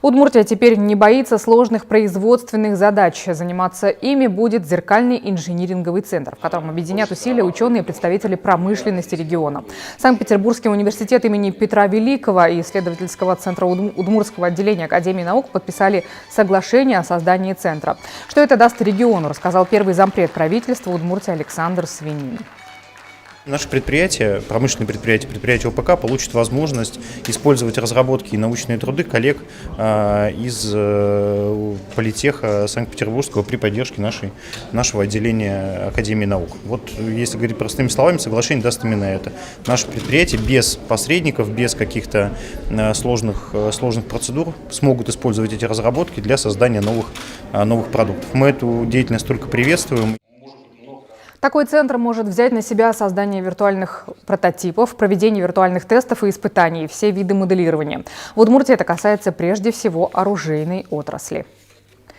Удмуртия теперь не боится сложных производственных задач. Заниматься ими будет зеркальный инжиниринговый центр, в котором объединят усилия ученые и представители промышленности региона. Санкт-Петербургский университет имени Петра Великого и исследовательского центра Удмуртского отделения Академии наук подписали соглашение о создании центра. Что это даст региону, рассказал первый зампред правительства Удмуртии Александр Свинин. Наше предприятие, промышленное предприятие ОПК получит возможность использовать разработки и научные труды коллег из политеха Санкт-Петербургского при поддержке нашего отделения Академии наук. Вот, если говорить простыми словами, соглашение даст именно это. Наше предприятие без посредников, без каких-то сложных процедур смогут использовать эти разработки для создания новых продуктов. Мы эту деятельность только приветствуем. Такой центр может взять на себя создание виртуальных прототипов, проведение виртуальных тестов и испытаний, все виды моделирования. В Удмуртии это касается прежде всего оружейной отрасли.